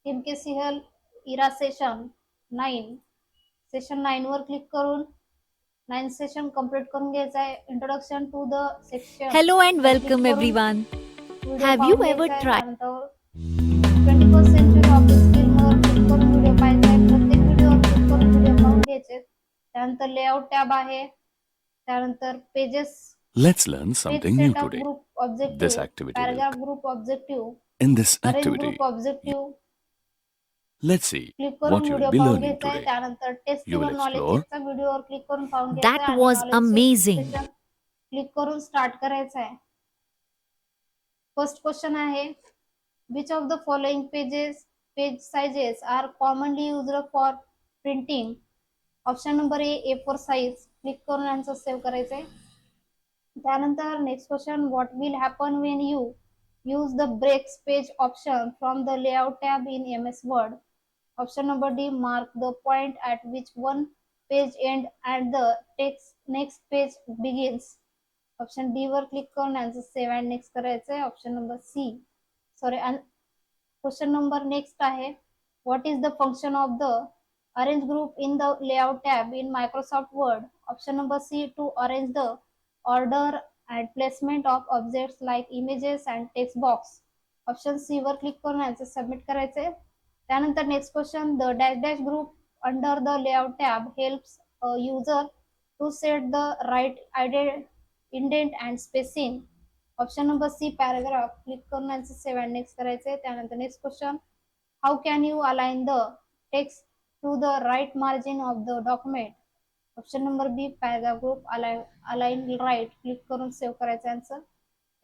MK. सिहल इरा session 9. Session 9 वर click करून 9 session complete करून घ्यायचं आहे. Introduction to the section Hello and वर क्लिक welcome करून everyone. व्हिडिओ Have you पाहून ever घ्यायचा आहे. tried? त्यानंतर 21st सेंचुरी ऑफिस स्किलवर क्लिक करून व्हिडिओ पाहायचा आहे. प्रत्येक व्हिडिओवर क्लिक करून व्हिडिओ पाहून घ्यायचे. त्यानंतर लेआउट टॅब आहे. त्यानंतर pages Let's learn page something new setup today. Group This objective activity will. Paragraph group objective In this arrange activity, group objective let's see click करून what you video will be पाहून learning घ्यायचा आहे. today. त्यानंतर test You will your knowledge explore चेकचा व्हिडिओवर click करून पाहून घ्यायचा That आहे आणि was knowledge check amazing. Session click करून स्टार्ट करायचं आहे. फर्स्ट क्वेश्चन आहे, which of the following page sizes are commonly used for printing. Option number A4 size. Click करून आन्सर सेव्ह करायचे. त्यानंतर next question, what will happen when you use the breaks page option from the layout tab in MS word. Option number D, mark the point at which one page end and the text next page begins. Option D वर click करून answer save and next करायचं आहे. Option number C sorry question number next आहे, what is the function of the arrange group in the layout tab in Microsoft Word. Option number C, to arrange the order and placement of objects like images and text box. Option C वर click करून answer submit करायचे. त्यानंतर next question, the dash dash group under the layout tab helps user to set the right indent and spacing. Option number C, paragraph. Click करून answer save and next करायचे. त्यानंतर next question, how can you align the text to the right margin of the document. Option number B, paragraph group align right. Click करून save करायचं answer.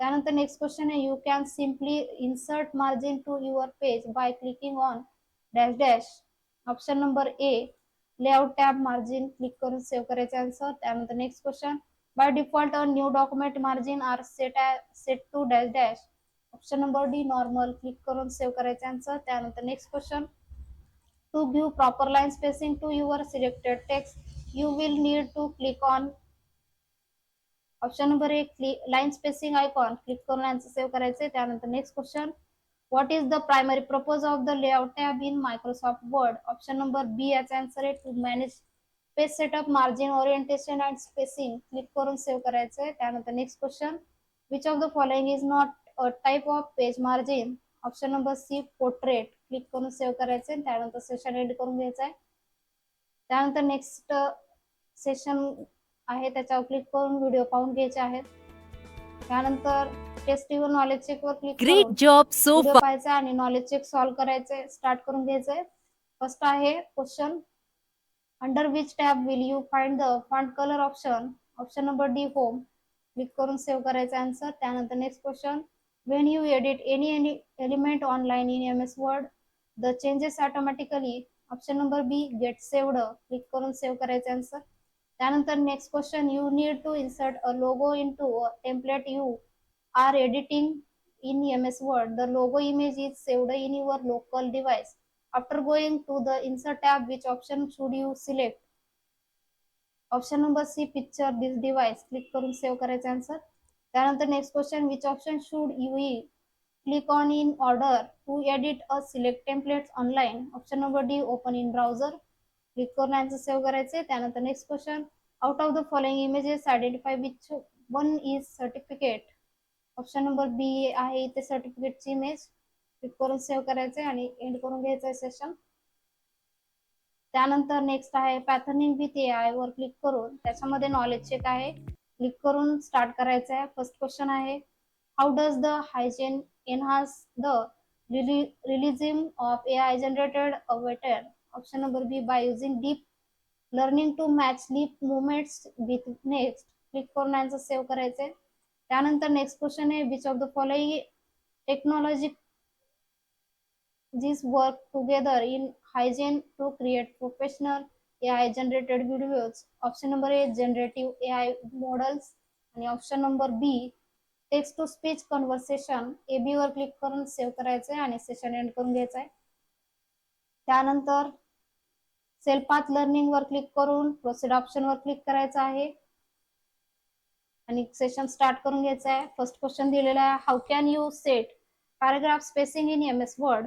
त्यानंतर next question आहे, you can simply insert margin to your page by clicking on dash dash. Option number A, layout tab margin. Click करून save करायचे answer. त्यानंतर next question, by default a new document margin are set to dash dash. Option number D, normal. Click करून save करायचे answer. त्यानंतर next question, to give proper line spacing to your selected text you will need to click on. Option number एक, line spacing icon. Click करून answer save करायचे. त्यानंतर next question, what is the primary purpose of the layout tab in Microsoft Word. Option number B याचा answer आहे to manage page setup margin orientation and spacing. Click करून save करायचंय. त्यानंतर next question, which of the following is not a type of page margin. Option number C, portrait. Click करून save करायचंय. त्यानंतर session end करून घ्यायचं आहे. त्यानंतर नेक्स्ट सेशन आहे त्याच्यावर क्लिक करून व्हिडिओ पाहून घ्यायचे आहेत. त्यानंतर टेस्ट युअर नॉलेज चेक वर क्लिक Great करून job so व्हिडिओ far. पाहायचा आणि नॉलेज चेक सॉल्व्ह करायचे. स्टार्ट करून घ्यायचंय. फर्स्ट आहे question, under which tab will you find the font colour option. Option number D, home. Click करून save करायचा आन्सर. त्यानंतर next question, when you edit any element online in MS word the changes automatically. Option number B, get saved. Click करून save करायचा answer. त्यानंतर next question, you need to insert a logo into a template you are editing in MS Word. The logo image is saved in your local device. After going to the insert tab, which option should you select? Option number C, picture this device. Click करून save करायचा answer. त्यानंतर next question, which option should you click on in order to edit a select templates online. Option number D, open in browser. Click करून answer save करायचे. त्यानंतर next question, out of the following images identify which one is certificate. Option number B आहे इथे सर्टिफिकेटची image. Click करून save करायचे आणि end करून घ्यायचं आहे सेशन. त्यानंतर नेक्स्ट आहे पॅथर्निंग विथ AI वर क्लिक करून त्याच्यामध्ये नॉलेज चेक आहे. क्लिक करून स्टार्ट करायचं आहे. फर्स्ट क्वेश्चन आहे, how does the hygiene enhance the realism of AI generated waiter. Option number B, by using deep learning to match lip movements with next. Click करून answer save करायचे. त्यानंतर next question आहे, which of the following technology these work together in hygiene to create professional AI generated videos. Option number A, generative AI models. आणि option number B, text to speech conversation. AB वर click करून save करायचंय आणि session end करून घ्यायचंय. त्यानंतर self path learning वर click करून प्रोसीड ऑप्शन वर क्लिक करायचं आहे आणि सेशन स्टार्ट करून घ्यायचं आहे. फर्स्ट क्वेश्चन दिलेला आहे, how can you set paragraph spacing in MS word.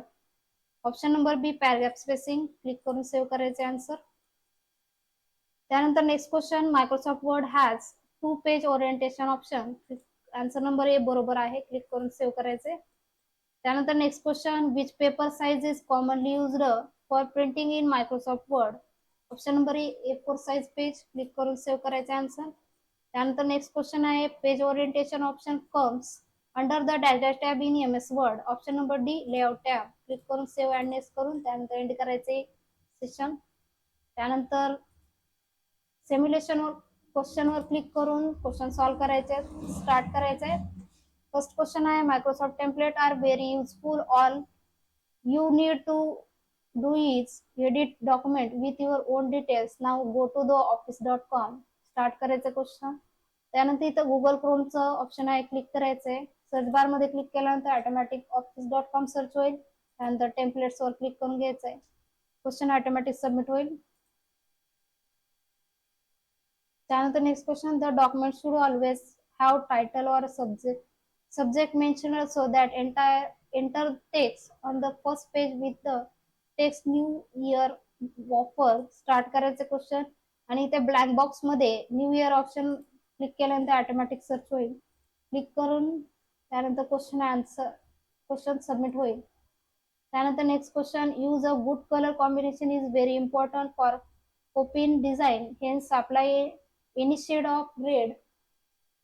Option number B paragraph spacing, click करून सेव्ह करायचे आन्सर. त्यानंतर next question, Microsoft Word has 2 page orientation option. Answer number A बरोबर आहे, क्लिक करून save करायचे. त्यानंतर next question, which paper size is commonly used for printing in Microsoft Word. Option number A A4 size page, click करून save करायचे answer. त्यानंतर next question आहे, page orientation option comes under the dash tab in MS word. Option number D layout tab, click करून save and next करून त्यानंतर end करायचे session. त्यानंतर simulation क्वेश्चनवर क्लिक करून क्वेश्चन सॉल्व्ह करायचे, स्टार्ट करायचे. फर्स्ट क्वेश्चन आहे, Microsoft template are very useful. All you need to do is edit document with your own details. Now go to the office.com. Start करायचं question. त्यानंतर इथं Google क्रोमचं option आहे, click करायचंय. Search bar मध्ये click केल्यानंतर automatic office.com search होईल. त्यानंतर templates वर क्लिक करून घ्यायचंय. क्वेश्चन ऑटोमॅटिक सबमिट होईल. त्यानंतर next question, the document should always have title और subject mentioned so that enter text on the first page with the text new year offer. Start करायचं question आणि इथे blank box मध्ये new year option click केल्यानंतर automatic search होईल. Click करून त्यानंतर question submit होईल. त्यानंतर next question, use a good colour combination is very important for open design. Hence apply any shade of red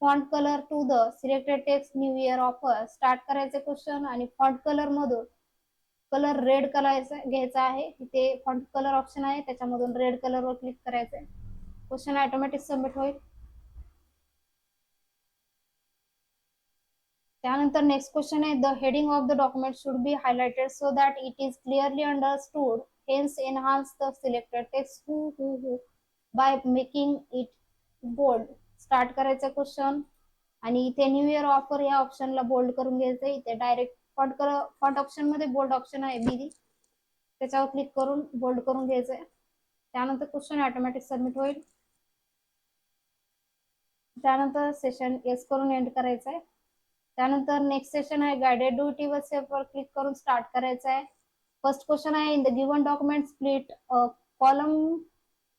font colour to the selected text new year offer. Start करायचे question आणि font colour मधून colour red colour घ्यायचा आहे. इथे font colour option आहे, त्याच्यामधून red colour वर click करायचंय. क्वेश्चन ऑटोमॅटिक सबमिट होईल. त्यानंतर नेक्स्ट क्वेश्चन आहे, the heading of the document should be highlighted so that it is clearly understood. Hence enhance the selected text who by making it bold. Start करायचं question आणि इथे new year offer या ऑप्शनला bold करून घ्यायचंय. इथे direct font option मध्ये bold option आहे बी, त्याच्यावर क्लिक करून बोल्ड करून घ्यायचंय. त्यानंतर क्वेश्चन ऑटोमॅटिक सबमिट होईल. त्यानंतर सेशन येस करून एंड करायचंय. त्यानंतर नेक्स्ट सेशन आहे, गाइडेड ड्युटी सेफ वर क्लिक करून स्टार्ट करायचं आहे. फर्स्ट क्वेश्चन आहे, in the given document split column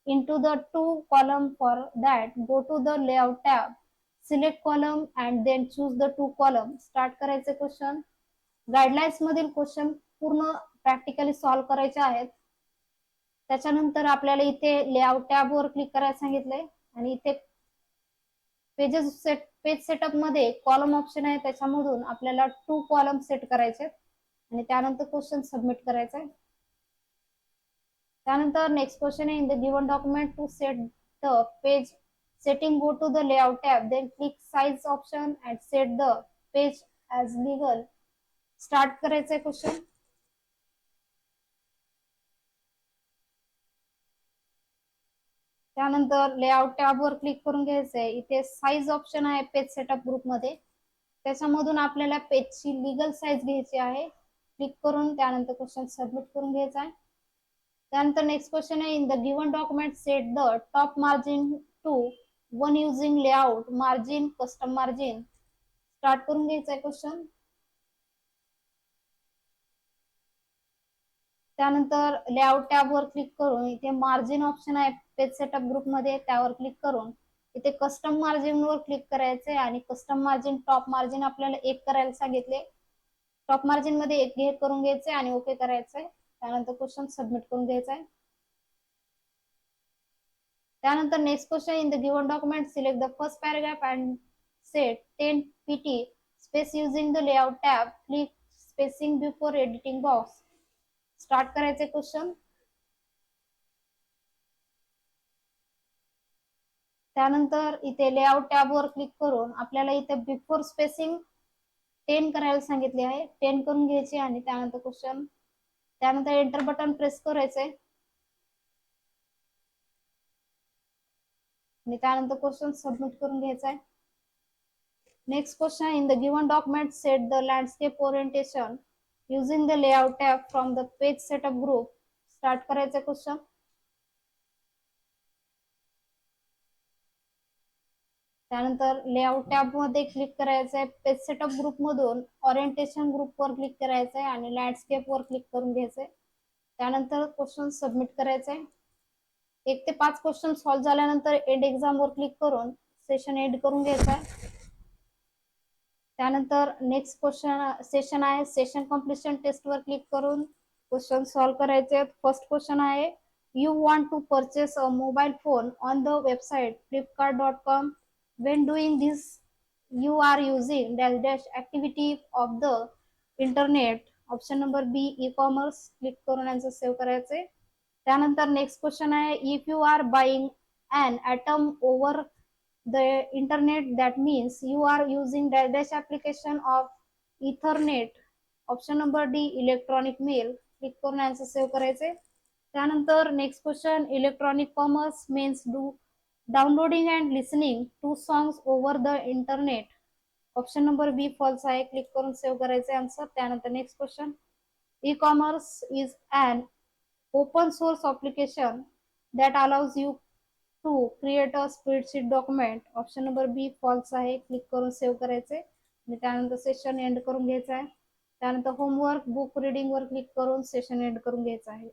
into the 2 column. For that, go to the layout tab, select column and then choose the 2 column. Start करायचे question. Guidelines मधील question पूर्ण practically solve करायचे आहेत. त्याच्यानंतर आपल्याला इथे layout tab वर click करायला सांगितलंय आणि इथे पेज सेटअप मध्ये कॉलम ऑप्शन आहे, त्याच्यामधून आपल्याला 2 कॉलम सेट करायचे आणि त्यानंतर क्वेश्चन सबमिट करायचंय. त्यानंतर नेक्स्ट क्वेश्चन आहे, in the given document to set the page setting, go to the layout tab, then click size option and set the page as legal. Start करायचंय question. त्यानंतर layout tab वर click करून घ्यायचंय. इथे size option आहे page setup group मध्ये, त्याच्यामधून आपल्याला पेजची लीगल साइज घ्यायची आहे. क्लिक करून त्यानंतर क्वेश्चन सबमिट करून घ्यायचा आहे. त्यानंतर नेक्स्ट क्वेश्चन आहे, in the given document set the top margin to 1 using layout margin custom margin. Start करून घ्यायचा आहे क्वेश्चन. त्यानंतर लेआउट टॅब वर क्लिक करून इथे मार्जिन ऑप्शन आहे पेज सेटअप ग्रुप मध्ये, त्यावर क्लिक करून इथे कस्टम मार्जिन वर क्लिक करायचंय आणि कस्टम मार्जिन टॉप मार्जिन आपल्याला 1 करायला सांगितले. टॉप मार्जिन मध्ये 1 करून घ्यायचंय आणि ओके करायचंय. त्यानंतर क्वेश्चन सबमिट करून घ्यायचा आहे. त्यानंतर next question, in the given document select the first paragraph and set 10 pt space using the layout tab, click spacing before editing box. Start करायचे क्वेश्चन. त्यानंतर इथे लेआउट टॅब वर क्लिक करून आपल्याला इथे बिफोर स्पेसिंग 10 करायला सांगितले आहे, 10 करून घ्यायचे आणि त्यानंतर क्वेश्चन, त्यानंतर एंटर बटन प्रेस करायचंय आणि त्यानंतर क्वेश्चन सबमिट करून घ्यायचा आहे. Next question, in the given document set the landscape orientation using the layout tab from the page setup group. Start करायचं क्वेश्चन. त्यानंतर लेआउट टॅब मध्ये क्लिक करायचं आहे. पेज सेटअप ग्रुप मधून ओरिएंटेशन ग्रुप वर क्लिक करायचं आहे आणि लँडस्केप वर क्लिक करून घ्यायचंय. त्यानंतर क्वेश्चन सबमिट करायचंय. 1 ते 5 क्वेश्चन सॉल्व्ह झाल्यानंतर एंड एक्झाम वर क्लिक करून सेशन एंड करून घ्यायचा आहे. त्यानंतर नेक्स्ट क्वेश्चन सेशन आहे सेशन कम्प्लिशन टेस्ट वर क्लिक करून क्वेश्चन सॉल्व्ह करायचे. फर्स्ट क्वेश्चन आहे, you want to purchase a mobile phone on the website flipkart.com. when doing this you are using dash dash activity of the internet. Option number B E commerce. Click करून यांचं save करायचे. त्यानंतर next question आहे, if you are buying an atom over the internet that means you are using dash dash application of ethernet. Option number D electronic mail. Click करून answer save करायचे. त्यानंतर next question, electronic commerce means do downloading and listening to songs over the internet. Option number B false आहे. Click करून save करायचे answer. त्यानंतर next question, E commerce is an open source application that allows you to create a spreadsheet document. Option number B false आहे. Click करून save करायचे आणि त्यानंतर session end करून घ्यायचं आहे. त्यानंतर होमवर्क बुक रिडिंग वर क्लिक करून सेशन एंड करून घ्यायचं आहे.